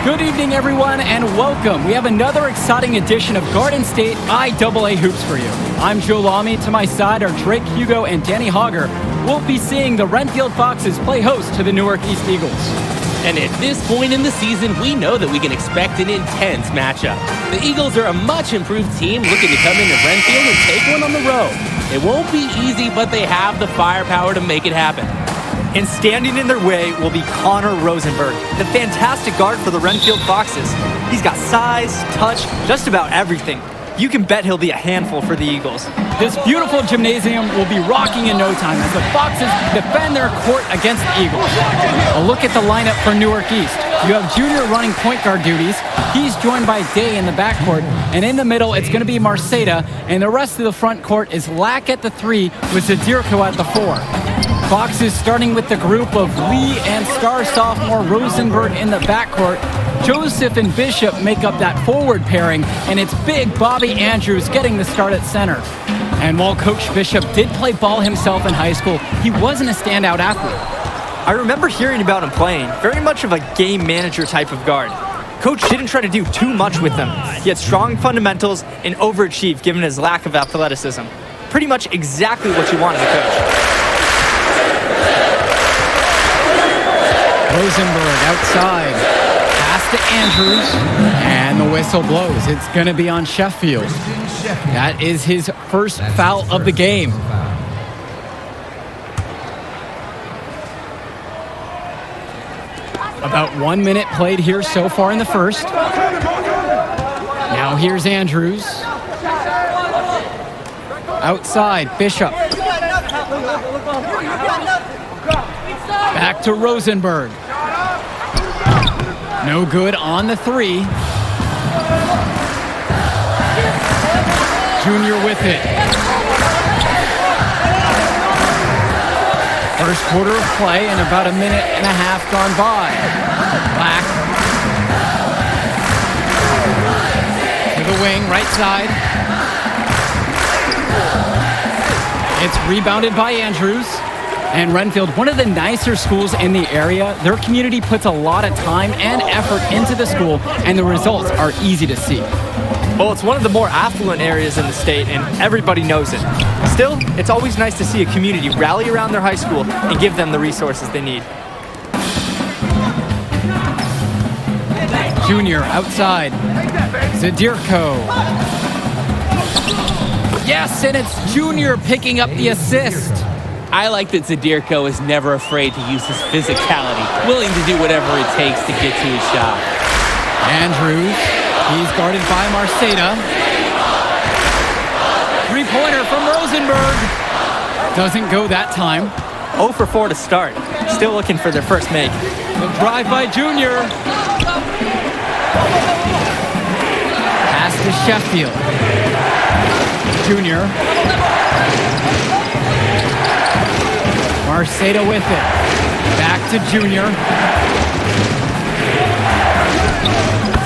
Good evening, everyone, and welcome. We have another exciting edition of Garden State IAA Hoops for you. I'm Joe Lamy. To my side are Drake Hugo and Danny Hogger. We'll be seeing the Renfield Foxes play host to the Newark East Eagles. And at this point in the season, we know that we can expect an intense matchup. The Eagles are a much improved team looking to come into Renfield and take one on the road. It won't be easy, but they have the firepower to make it happen. And standing in their way will be Connor Rosenberg, the fantastic guard for the Renfield Foxes. He's got size, touch, just about everything. You can bet he'll be a handful for the Eagles. This beautiful gymnasium will be rocking in no time as the Foxes defend their court against the Eagles. A look at the lineup for Newark East. You have Junior running point guard duties. He's joined by Day in the backcourt. And in the middle, it's going to be Marceda. And the rest of the front court is Lack at the 3 with Zadirko at the 4. Foxes starting with the group of Lee and star sophomore Rosenberg in the backcourt. Joseph and Bishop make up that forward pairing, and it's big Bobby Andrews getting the start at center. And while Coach Bishop did play ball himself in high school, he wasn't a standout athlete. I remember hearing about him playing, very much of a game manager type of guard. Coach didn't try to do too much with him. He had strong fundamentals and overachieved given his lack of athleticism. Pretty much exactly what you want in a coach. Rosenberg outside, pass to Andrews, and the whistle blows. It's going to be on Sheffield. That is his first foul of the game. About 1 minute played here so far in the first. Now here's Andrews. Outside, Bishop. Back to Rosenberg. No good on the 3. Junior with it. First quarter of play and about a minute and a half gone by. Black. To the wing, right side. It's rebounded by Andrews. And Renfield, one of the nicer schools in the area, their community puts a lot of time and effort into the school, and the results are easy to see. Well, it's one of the more affluent areas in the state, and everybody knows it. Still, it's always nice to see a community rally around their high school and give them the resources they need. Junior outside. Zadirko. Yes, and it's Junior picking up the assist. I like that Zadirko is never afraid to use his physicality, willing to do whatever it takes to get to his shot. Andrews, he's guarded by Marceda. Three-pointer from Rosenberg. Doesn't go that time. 0 for 4 to start. Still looking for their first make. The drive by Junior. Pass to Sheffield. Junior. Marceda with it. Back to Junior.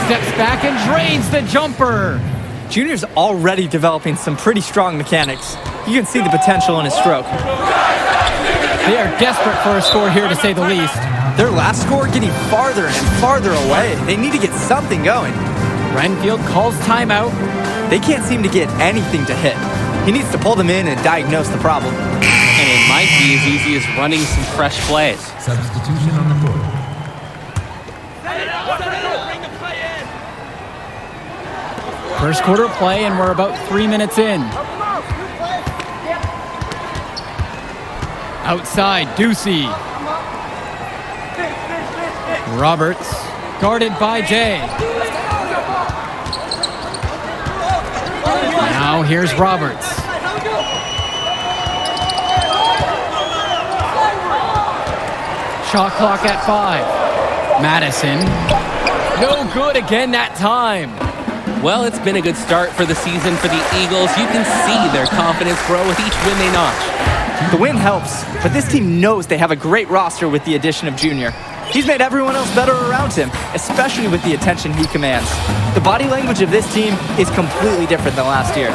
Steps back and drains the jumper. Junior's already developing some pretty strong mechanics. You can see the potential in his stroke. They are desperate for a score here, to say the least. Their last score getting farther and farther away. They need to get something going. Renfield calls timeout. They can't seem to get anything to hit. He needs to pull them in and diagnose the problem. And it might be as easy as running some fresh plays. Substitution on the court. First quarter play, and we're about 3 minutes in. Outside, Ducey. Roberts, guarded by Jay. Now here's Roberts. Shot clock at 5. Madison. No good again that time. Well, it's been a good start for the season for the Eagles. You can see their confidence grow with each win they notch. The win helps, but this team knows they have a great roster with the addition of Junior. He's made everyone else better around him, especially with the attention he commands. The body language of this team is completely different than last year.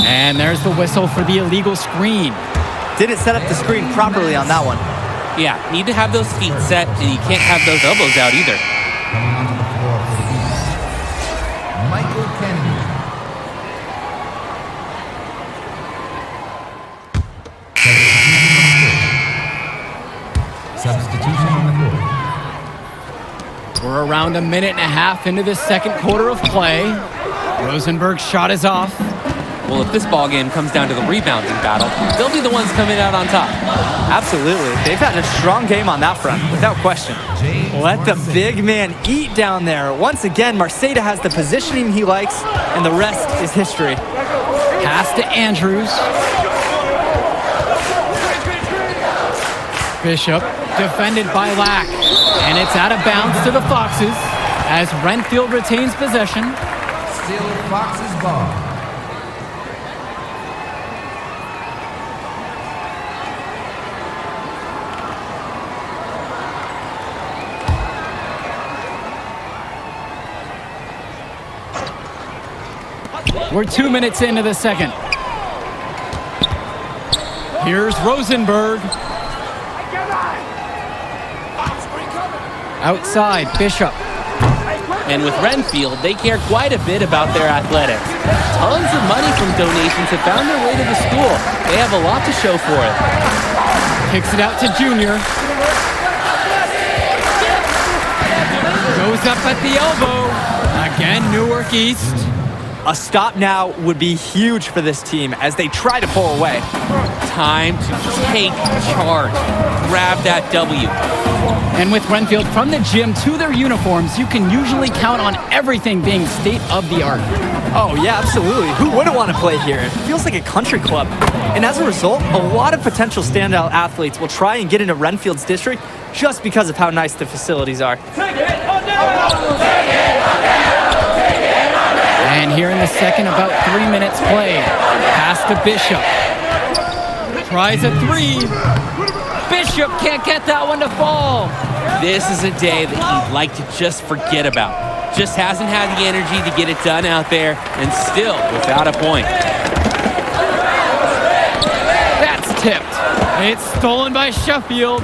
And there's the whistle for the illegal screen. Didn't set up the screen properly on that one. Yeah, need to have those feet set, and you can't have those elbows out either. Coming onto the floor We're around a minute and a half into the second quarter of play. Rosenberg's shot is off. Well, if this ball game comes down to the rebounding battle, they'll be the ones coming out on top. Absolutely. They've had a strong game on that front, without question. Let the big man eat down there. Once again, Marceda has the positioning he likes, and the rest is history. Pass to Andrews. Bishop, defended by Lack. And it's out of bounds to the Foxes as Renfield retains possession. Still Fox's ball. We're 2 minutes into the second. Here's Rosenberg. Outside, Bishop. And with Renfield, they care quite a bit about their athletics. Tons of money from donations have found their way to the school. They have a lot to show for it. Kicks it out to Junior. Goes up at the elbow. Again, Newark East. A stop now would be huge for this team as they try to pull away. Time to take charge. Grab that W. And with Renfield from the gym to their uniforms, you can usually count on everything being state of the art. Oh, yeah, absolutely. Who wouldn't want to play here? It feels like a country club. And as a result, a lot of potential standout athletes will try and get into Renfield's district just because of how nice the facilities are. And here in the second, about 3 minutes played. Pass to Bishop. Tries a three. Bishop can't get that one to fall. This is a day that you'd like to just forget about. Just hasn't had the energy to get it done out there, and still without a point. That's tipped. It's stolen by Sheffield.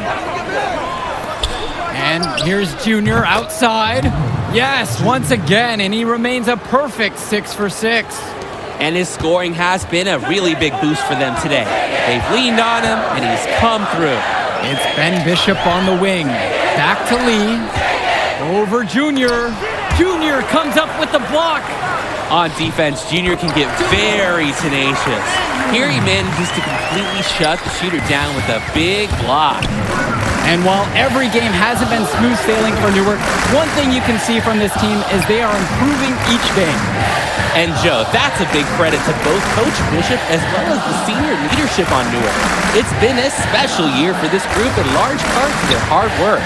And here's Junior outside. Yes, once again, and he remains a perfect 6 for 6. And his scoring has been a really big boost for them today. They've leaned on him, and he's come through. It's Ben Bishop on the wing. Back to Lee. Over Junior. Junior comes up with the block. On defense, Junior can get very tenacious. Here he manages to completely shut the shooter down with a big block. And while every game hasn't been smooth sailing for Newark, one thing you can see from this team is they are improving each game. And Joe, that's a big credit to both Coach Bishop as well as the senior leadership on Newark. It's been a special year for this group in large part to their hard work.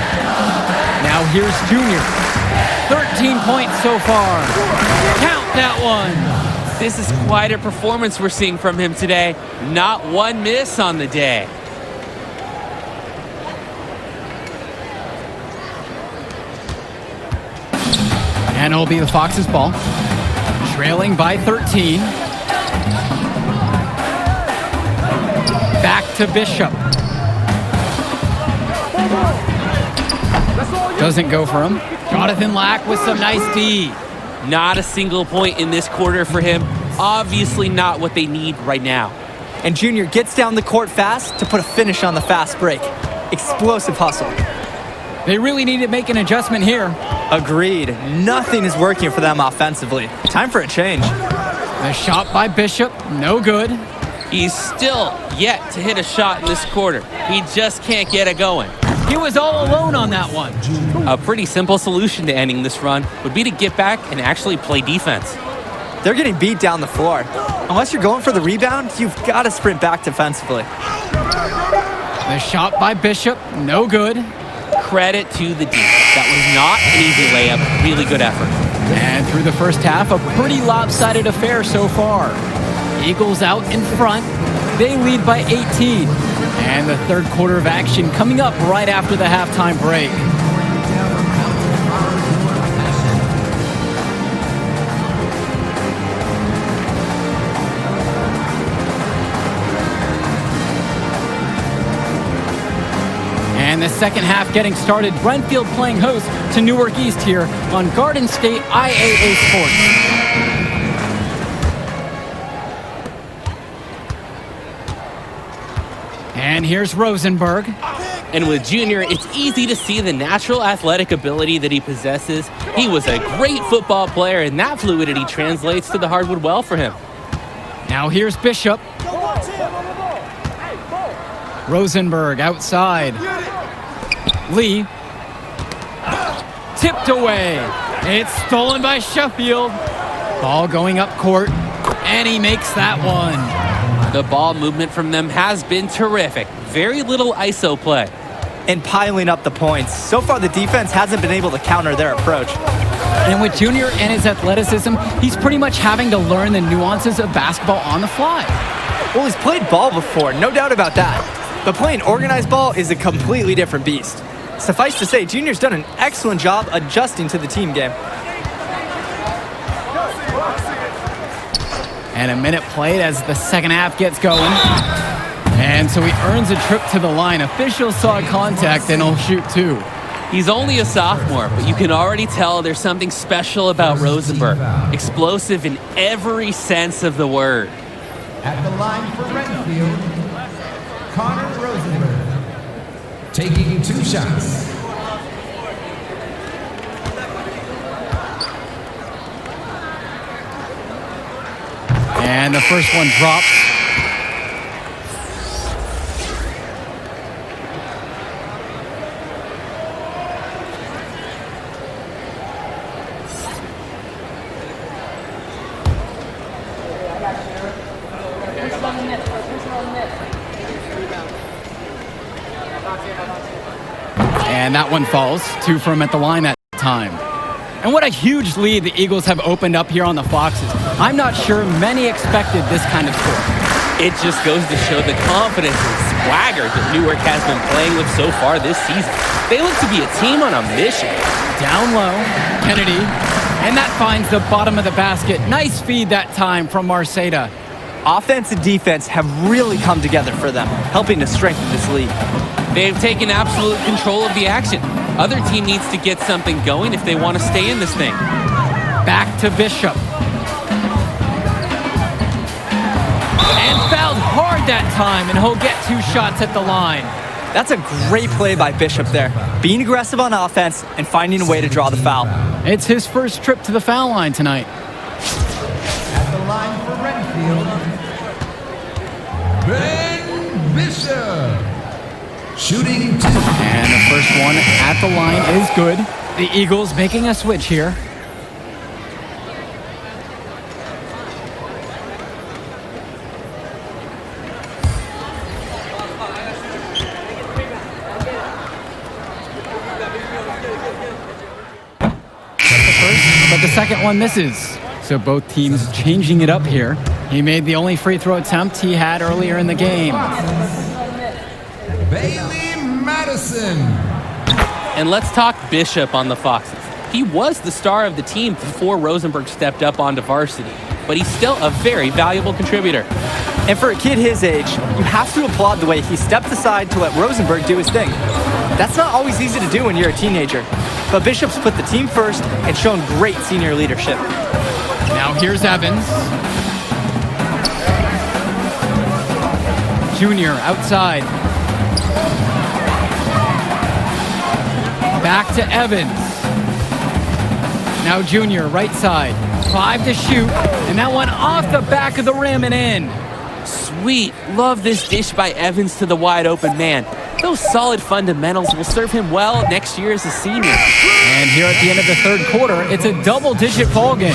Now here's Junior. 13 points so far. Count that one. This is quite a performance we're seeing from him today. Not one miss on the day. And it'll be the Foxes' ball. Trailing by 13. Back to Bishop. Doesn't go for him. Jonathan Lack with some nice D. Not a single point in this quarter for him. Obviously not what they need right now. And Junior gets down the court fast to put a finish on the fast break. Explosive hustle. They really need to make an adjustment here. Agreed. Nothing is working for them offensively. Time for a change. The shot by Bishop, no good. He's still yet to hit a shot in this quarter. He just can't get it going. He was all alone on that one. A pretty simple solution to ending this run would be to get back and actually play defense. They're getting beat down the floor. Unless you're going for the rebound, you've got to sprint back defensively. The shot by Bishop, no good. Credit to the D. That was not an easy layup. Really good effort. And through the first half, a pretty lopsided affair so far. Eagles out in front. They lead by 18. And the third quarter of action coming up right after the halftime break. And the second half getting started. Renfield playing host to Newark East here on Garden State IAA Sports. And here's Rosenberg. And with Junior, it's easy to see the natural athletic ability that he possesses. He was a great football player, and that fluidity translates to the hardwood well for him. Now here's Bishop. Rosenberg outside. Lee. Tipped away. It's stolen by Sheffield. Ball going up court, and he makes that one. The ball movement from them has been terrific. Very little ISO play. And piling up the points. So far, the defense hasn't been able to counter their approach. And with Junior and his athleticism, he's pretty much having to learn the nuances of basketball on the fly. Well, he's played ball before, no doubt about that. But playing organized ball is a completely different beast. Suffice to say, Junior's done an excellent job adjusting to the team game. And a minute played as the second half gets going. And so he earns a trip to the line. Officials saw contact and he'll shoot two. He's only a sophomore, but you can already tell there's something special about Rosenberg. Explosive in every sense of the word. At the line for Renfield, Connor Rosenberg, taking 2 shots. And the first one drops. And that one falls. 2 from at the line that time. And what a huge lead the Eagles have opened up here on the Foxes. I'm not sure many expected this kind of score. It just goes to show the confidence and swagger that Newark has been playing with so far this season. They look to be a team on a mission. Down low, Kennedy, and that finds the bottom of the basket. Nice feed that time from Marceda. Offense and defense have really come together for them, helping to strengthen this lead. They've taken absolute control of the action. Other team needs to get something going if they want to stay in this thing. Back to Bishop. And fouled hard that time, and he'll get 2 shots at the line. That's a great play by Bishop there, being aggressive on offense and finding a way to draw the foul. It's his first trip to the foul line tonight. At the line for Renfield, Ben Bishop, shooting 2. And the first one at the line is good. The Eagles making a switch here. But the second one misses. So both teams changing it up here. He made the only free throw attempt he had earlier in the game. Bailey Madison. And let's talk Bishop on the Foxes. He was the star of the team before Rosenberg stepped up onto varsity, but he's still a very valuable contributor. And for a kid his age, you have to applaud the way he stepped aside to let Rosenberg do his thing. That's not always easy to do when you're a teenager. But Bishop's put the team first and shown great senior leadership. Now here's Evans. Junior outside. Back to Evans. Now Junior right side. 5 to shoot. And that one off the back of the rim and in. Sweet. Love this dish by Evans to the wide open man. Those solid fundamentals will serve him well next year as a senior. And here at the end of the third quarter, it's a double-digit ball game.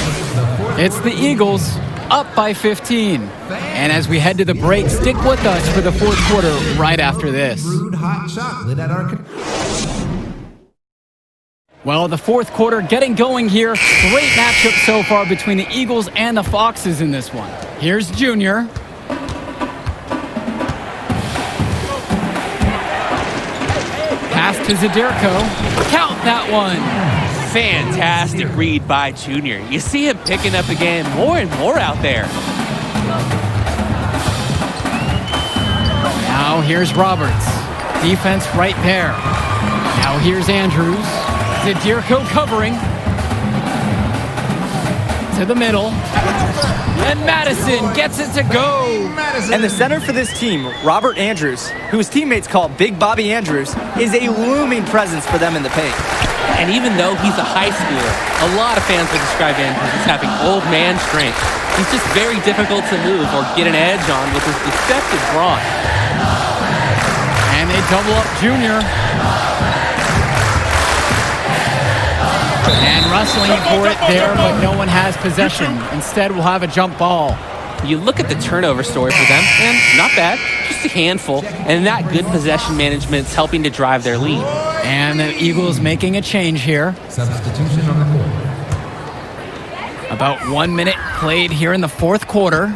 It's the Eagles up by 15. And as we head to the break, stick with us for the fourth quarter right after this. Brewed hot chocolate at our... Well, the fourth quarter getting going here. Great matchup so far between the Eagles and the Foxes in this one. Here's Junior. Pass to Zadirko. Count that one. Fantastic read by Junior. You see him picking up the game more and more out there. Now here's Roberts. Defense right there. Now here's Andrews. Zadirko covering. to the middle. And Madison gets it to go. Madison. And the center for this team, Robert Andrews, who his teammates call Big Bobby Andrews, is a looming presence for them in the paint. And even though he's a high schooler, a lot of fans would describe Andrews as having old man strength. He's just very difficult to move or get an edge on with his deceptive brawn. And they double up Junior. And wrestling for it there, but no one has possession. Instead, we'll have a jump ball. You look at the turnover story for them, and not bad, just a handful. And that good possession management's helping to drive their lead. And the Eagles making a change here. Substitution on the board. About 1 minute played here in the fourth quarter.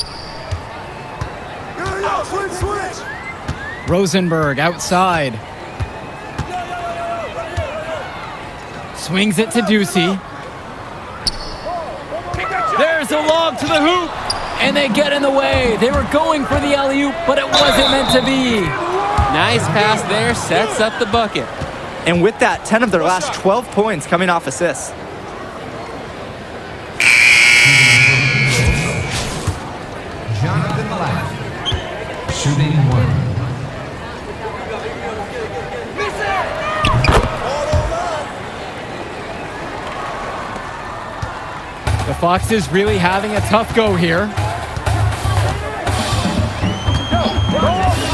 Rosenberg outside. Swings it to Ducey. There's a lob to the hoop. And they get in the way. They were going for the alley-oop, but it wasn't meant to be. Nice pass there, sets up the bucket. And with that, 10 of their last 12 points coming off assists. Jonathan Black. Shooting 1. The Foxes really having a tough go here.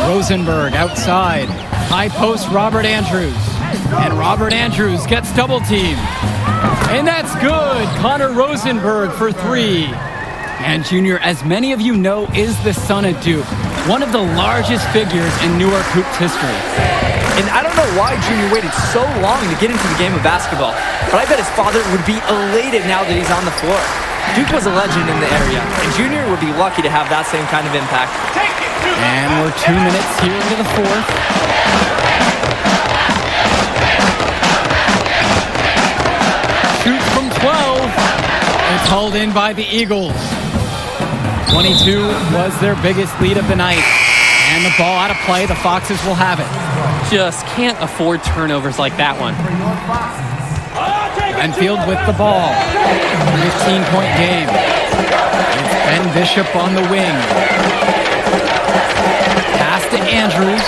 Rosenberg outside. High post Robert Andrews. And Robert Andrews gets double teamed. And that's good. Connor Rosenberg for 3. And Junior, as many of you know, is the son of Duke. One of the largest figures in Newark Hoops history. And I don't know why Junior waited so long to get into the game of basketball, but I bet his father would be elated now that he's on the floor. Duke was a legend in the area, and Junior would be lucky to have that same kind of impact. And we're 2 minutes here into the fourth. Shoots from 12. It's hauled in by the Eagles. 22 was their biggest lead of the night. And the ball out of play, the Foxes will have it. Just can't afford turnovers like that one. Renfield with the ball. 15-point game. It's Ben Bishop on the wing. Pass to Andrews.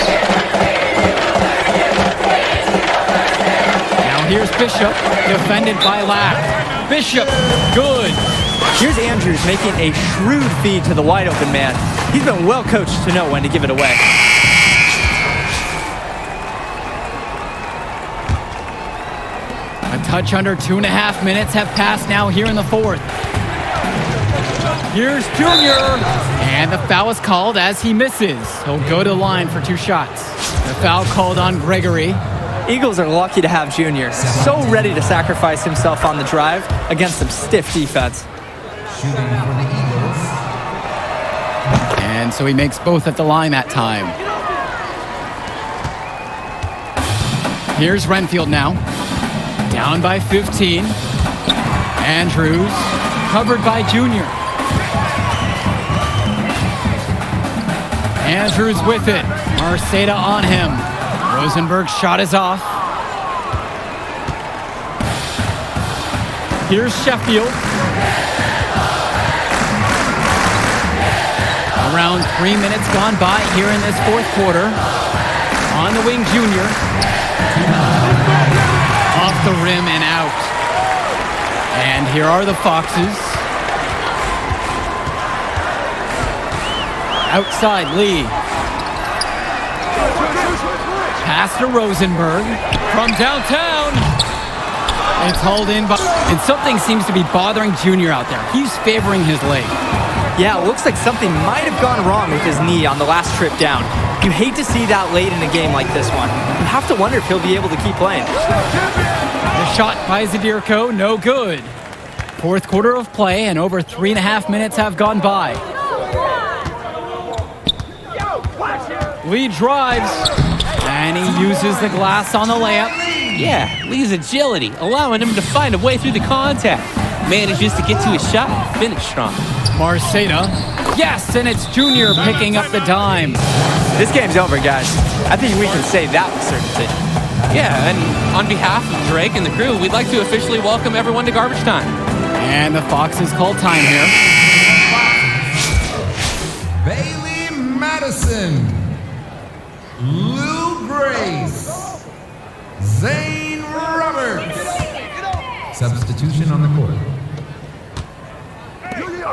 Now here's Bishop, defended by Lack. Bishop, good. Here's Andrews making a shrewd feed to the wide open man. He's been well coached to know when to give it away. A touch under 2.5 minutes have passed now here in the fourth. Here's Junior. And the foul is called as he misses. He'll go to the line for 2 shots. The foul called on Gregory. Eagles are lucky to have Junior, so ready to sacrifice himself on the drive against some stiff defense. Shooting for the Eagles. And so he makes both at the line that time. Here's Renfield now. Down by 15. Andrews covered by Junior. Andrews with it. Marceda on him. Rosenberg's shot is off. Here's Sheffield. Around 3 minutes gone by here in this fourth quarter. On the wing, Junior. Off the rim and out. And here are the Foxes. Outside, Lee. Pass to Rosenberg from downtown. It's hauled in by... And something seems to be bothering Junior out there. He's favoring his leg. Yeah, it looks like something might have gone wrong with his knee on the last trip down. You hate to see that late in a game like this one. You have to wonder if he'll be able to keep playing. The shot by Zadirko, no good. Fourth quarter of play, and over 3.5 minutes have gone by. Lee drives, and he uses the glass on the layup. Yeah, Lee's agility, allowing him to find a way through the contact. Manages to get to his shot and finish strong. Marceda, yes, and it's Junior picking up the dime. This game's over, guys. I think we can say that with certainty. Yeah, and on behalf of Drake and the crew, we'd like to officially welcome everyone to Garbage Time. And the Foxes call time here. Bailey Madison, Lou Grace, Zane Roberts. Substitution on the court.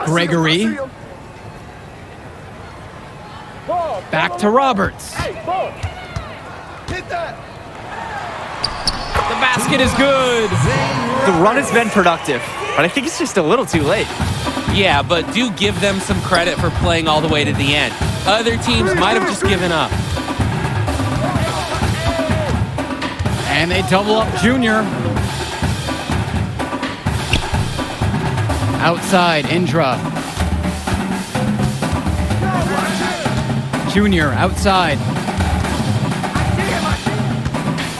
Gregory. Back to Roberts. The basket is good. The run has been productive, but I think it's just a little too late. Yeah, but do give them some credit for playing all the way to the end. Other teams might have just given up. And they double up Junior. Outside, Indra. Junior outside.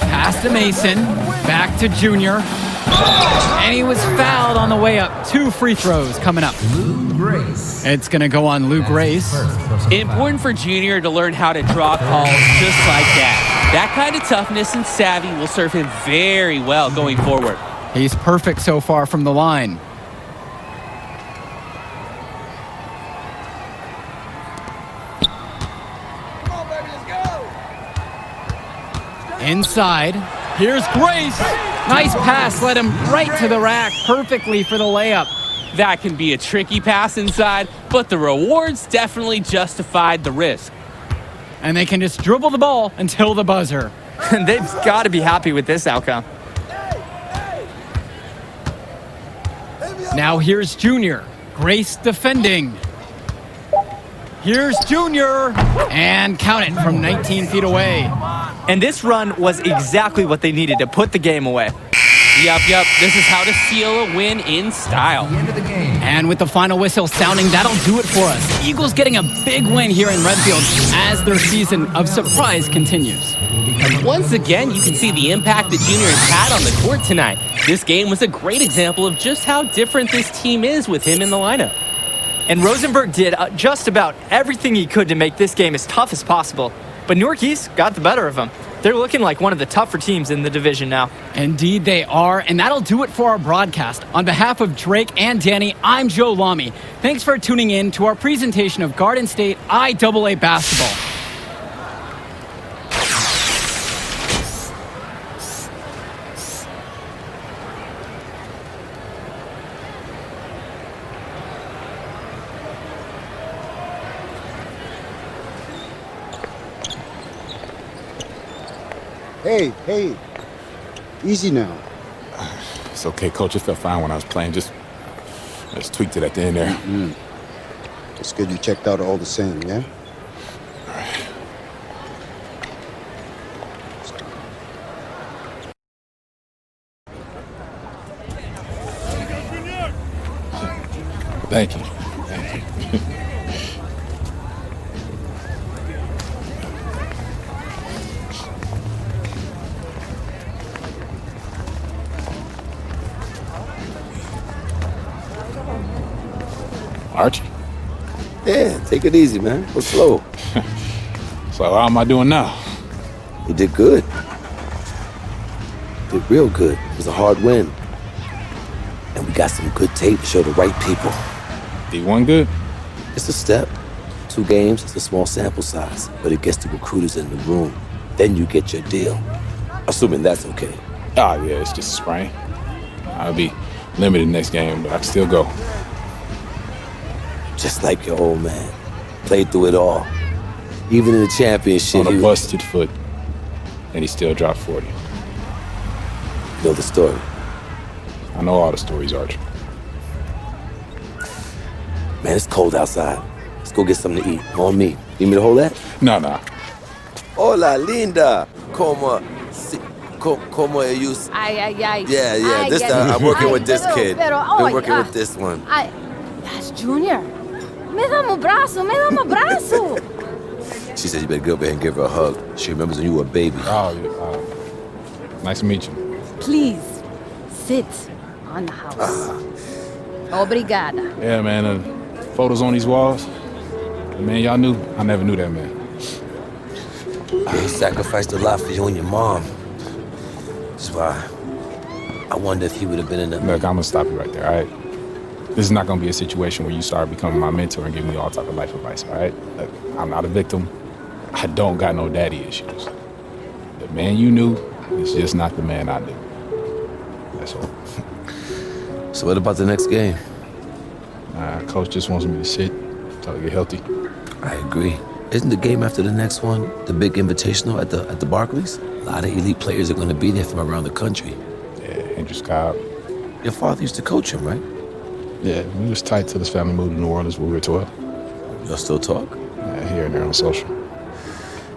Pass to Mason. Back to Junior. And he was fouled on the way up. 2 free throws coming up. Lou Grace. It's going to go on Lou Grace. Important for Junior to learn how to draw calls just like that. That kind of toughness and savvy will serve him very well going forward. He's perfect so far from the line. Inside. Here's Grace. Nice pass. Led him right to the rack perfectly for the layup. That can be a tricky pass inside, but the rewards definitely justified the risk. And they can just dribble the ball until the buzzer. They've got to be happy with this outcome. Now here's Junior. Grace defending. Here's Junior. And count it from 19 feet away. And this run was exactly what they needed to put the game away. Yep. This is how to seal a win in style. The end of the game. And with the final whistle sounding, that'll do it for us. Eagles getting a big win here in Redfield as their season of surprise continues. Once again, you can see the impact that Junior has had on the court tonight. This game was a great example of just how different this team is with him in the lineup. And Rosenberg did just about everything he could to make this game as tough as possible. But Newark East got the better of them. They're looking like one of the tougher teams in the division now. Indeed they are, and that'll do it for our broadcast. On behalf of Drake and Danny, I'm Joe Lamy. Thanks for tuning in to our presentation of Garden State IAA basketball. Hey, easy now. It's okay, Coach. It felt fine when I was playing. Just tweaked it at the end there. It's good you checked out all the same, yeah? Thank you. Archie? Yeah, take it easy, man. Go slow. So how am I doing now? You did good. Did real good. It was a hard win. And we got some good tape to show the right people. D1 good? It's a step. 2 games, it's a small sample size, but it gets the recruiters in the room. Then you get your deal. Assuming that's okay. Ah, yeah, it's just a sprain. I'll be limited next game, but I can still go. Just like your old man. Played through it all. Even in the championship, On a busted foot, and he still dropped 40. You know the story. I know all the stories, Archie. Man, it's cold outside. Let's go get something to eat. On me. Need me to hold that? No. Hola, linda. Como you... Ay. Yeah. Ay, This get time it. I'm working Ay, with this kid. oh, Been working with this one. Ay, that's Junior. Me dá um braço. She said you better go over here and give her a hug. She remembers when you were a baby. Oh, yeah. Nice to meet you. Please, sit on the house. Obrigada. Yeah, man. Photos on these walls. Man, y'all knew. I never knew that man. He sacrificed a lot for you and your mom. That's why I wonder if he would have been in the... Look, I'm gonna stop you right there, all right? This is not going to be a situation where you start becoming my mentor and give me all type of life advice, all right? Look, I'm not a victim. I don't got no daddy issues. The man you knew is just not the man I knew. That's all. So what about the next game? Coach just wants me to sit until I get healthy. I agree. Isn't the game after the next one the big invitational at the Barclays? A lot of elite players are going to be there from around the country. Yeah, Andrew Scott. Your father used to coach him, right? Yeah, we was tight till his family moved to New Orleans when we were 12. Y'all still talk? Yeah, here and there on social.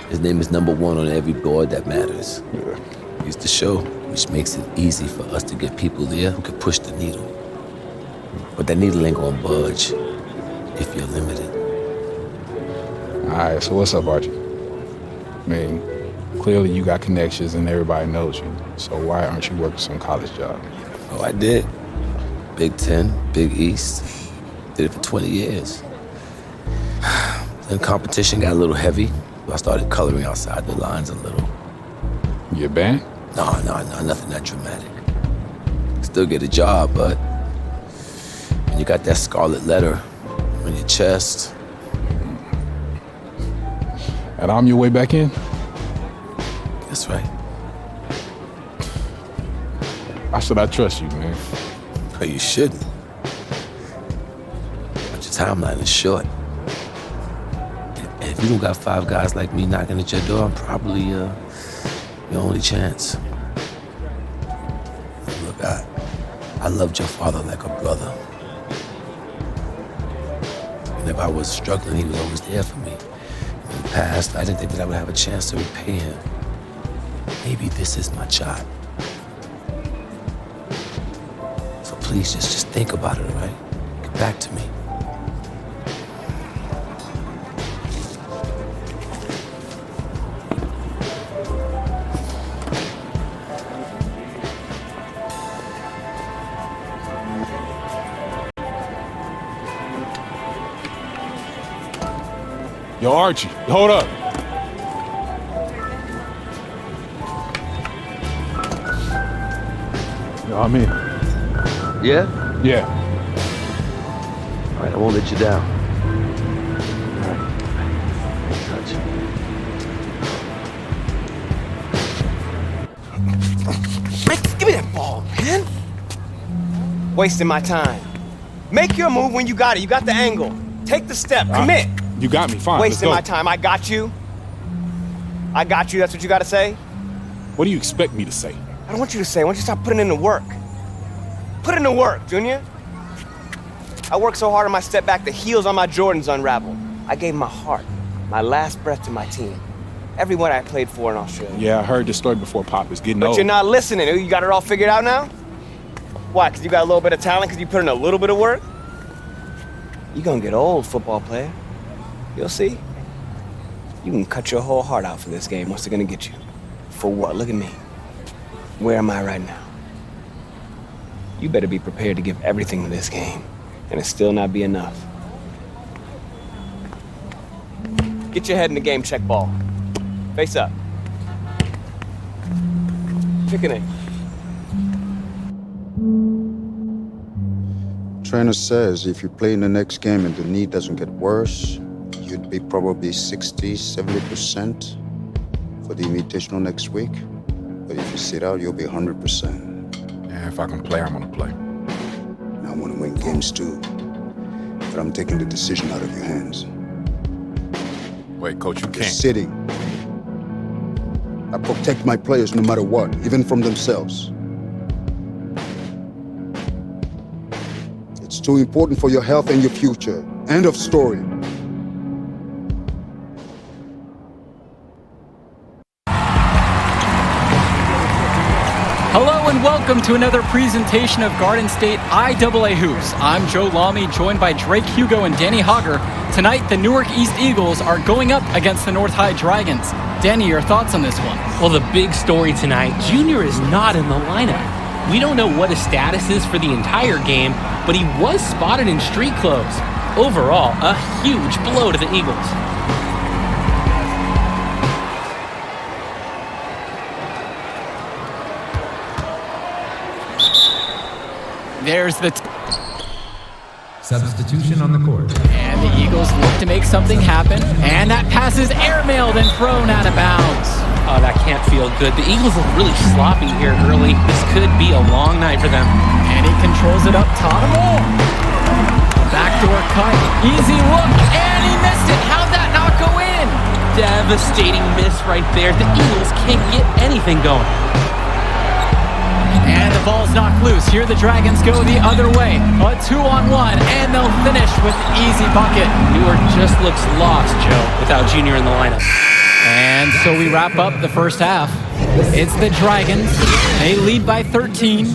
His name is #1 on every board that matters. Yeah. He's the show, which makes it easy for us to get people there who can push the needle. But that needle ain't gonna budge if you're limited. All right, so what's up, Archie? I mean, clearly you got connections and everybody knows you. So why aren't you working some college job? Oh, I did. Big Ten, Big East. Did it for 20 years. Then competition got a little heavy. I started coloring outside the lines a little. You a band? No, nothing that dramatic. Still get a job, but when you got that scarlet letter on your chest. And I'm your way back in? That's right. Why should I trust you, man? But you shouldn't. But your timeline is short. And if you don't got 5 guys like me knocking at your door, I'm probably your only chance. Look, I loved your father like a brother. And if I was struggling, he was always there for me. In the past, I didn't think that I would have a chance to repay him. Maybe this is my shot. So please, just think about it, all right? Get back to me. Yo, Archie, hold up. Yo, I'm in. Yeah? Yeah. All right, I won't let you down. All right. Touch. Man, give me that ball, man. Wasting my time. Make your move when you got it. You got the angle. Take the step. Commit. You got me, fine. Wasting my let's go. time. I got you. I got you. That's what you got to say? What do you expect me to say? I don't want you to say. I want you to stop putting in the work. Put in the work, Junior. I worked so hard on my step back, the heels on my Jordans unraveled. I gave my heart, my last breath to my team. Everyone I played for in Australia. Yeah, I heard this story before, Pop. It's getting But old. you're not listening. You got it all figured out now? Why, because you got a little bit of talent because you put in a little bit of work? You're going to get old, football player. You'll see. You can cut your whole heart out for this game. What's it going to get you? For what? Look at me. Where am I right now? You better be prepared to give everything to this game, and it still not be enough. Get your head in the game, check ball. Face up. Chicken it. Trainer says if you play in the next game and the knee doesn't get worse, you'd be probably 60, 70% for the invitational next week. But if you sit out, you'll be 100%. Yeah, if I can play, I'm gonna play. And I want to win games too. But I'm taking the decision out of your hands. Wait, Coach, you You're can't. sitting. I protect my players no matter what, even from themselves. It's too important for your health and your future. End of story. Hello and welcome to another presentation of Garden State IAA Hoops. I'm Joe Lamy, joined by Drake Hugo and Danny Hogger. Tonight, the Newark East Eagles are going up against the North High Dragons. Danny, your thoughts on this one? Well, the big story tonight, Junior is not in the lineup. We don't know what his status is for the entire game, but he was spotted in street clothes. Overall, a huge blow to the Eagles. There's the Substitution on the court. And the Eagles look to make something happen. And that pass is airmailed and thrown out of bounds. Oh, that can't feel good. The Eagles look really sloppy here early. This could be a long night for them. And he controls it up top. Backdoor cut. Easy look. And he missed it. How'd that not go in? Devastating miss right there. The Eagles can't get anything going. And the ball's knocked loose. Here the Dragons go the other way. A 2-on-1, and they'll finish with an easy bucket. Newark just looks lost, Joe, without Junior in the lineup. And so we wrap up the first half. It's the Dragons. They lead by 13.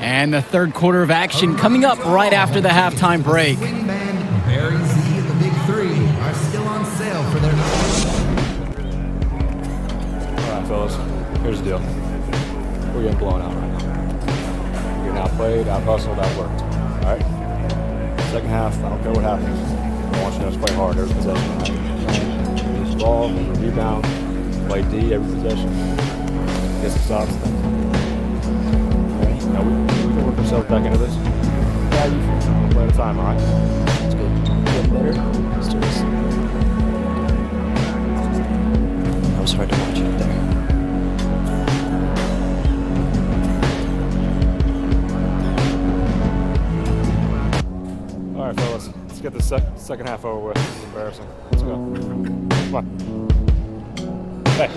And the third quarter of action coming up right after the halftime break. Swing band Barry Z and the Big Three are still on sale for their... All right, fellas, here's the deal. We're getting blown out right now. We're getting outplayed, out-hustled, outworked. All right? Second half, I don't care what happens. I want you guys to play hard every possession. Right? Use the ball, every rebound, play D every possession. Get some stops. Okay? Now, we can work ourselves back into this. Yeah, you one play at a time, all right? Let's get better. Let's do this. That was hard to watch out there. All right, fellas, let's get the second half over with. It's embarrassing. Let's go. Come on. Hey.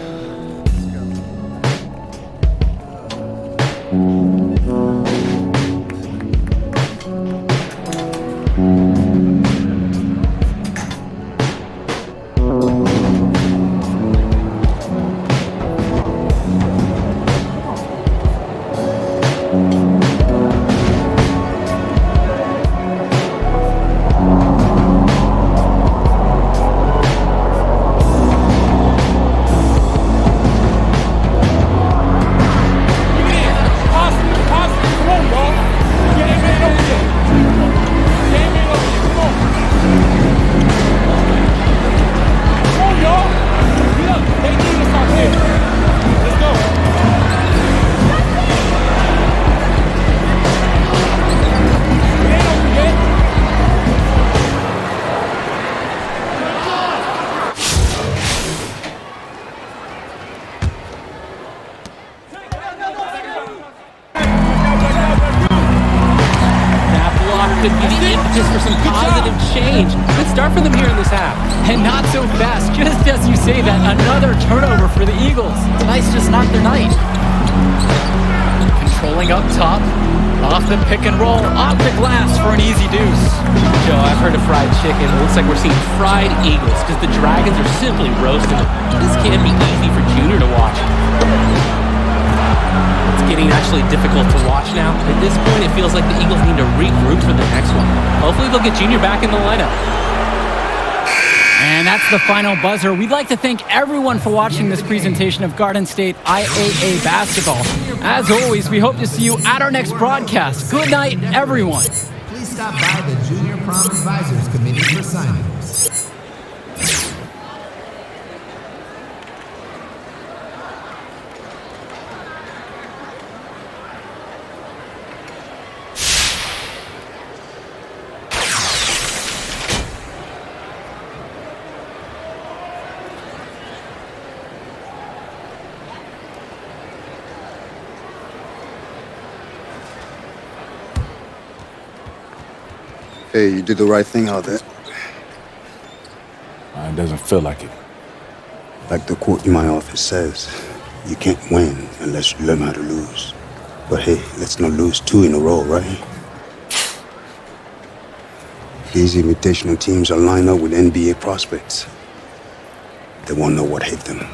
Could be the impetus for some positive change. Good start for them here in this half. And not so fast. Just as you say that, another turnover for the Eagles. Tonight's just not their night. Controlling up top. Off the pick and roll. Off the glass for an easy deuce. Joe, I've heard of fried chicken. It looks like we're seeing fried Eagles because the Dragons are simply roasting them. This can't be easy for Junior to watch. It's getting actually difficult to watch now. At this point, it feels like the Eagles need to regroup for the next one. Hopefully, they'll get Junior back in the lineup. And that's the final buzzer. We'd like to thank everyone for watching this presentation of Garden State IAA basketball. As always, we hope to see you at our next broadcast. Good night, everyone. Please stop by the Junior Prom Advisors Committee for sign-ups. Hey, you did the right thing out there. It doesn't feel like it. Like the quote in my office says, you can't win unless you learn how to lose. But hey, let's not lose 2 in a row, right? These invitational teams are lined up with NBA prospects. They won't know what hit them.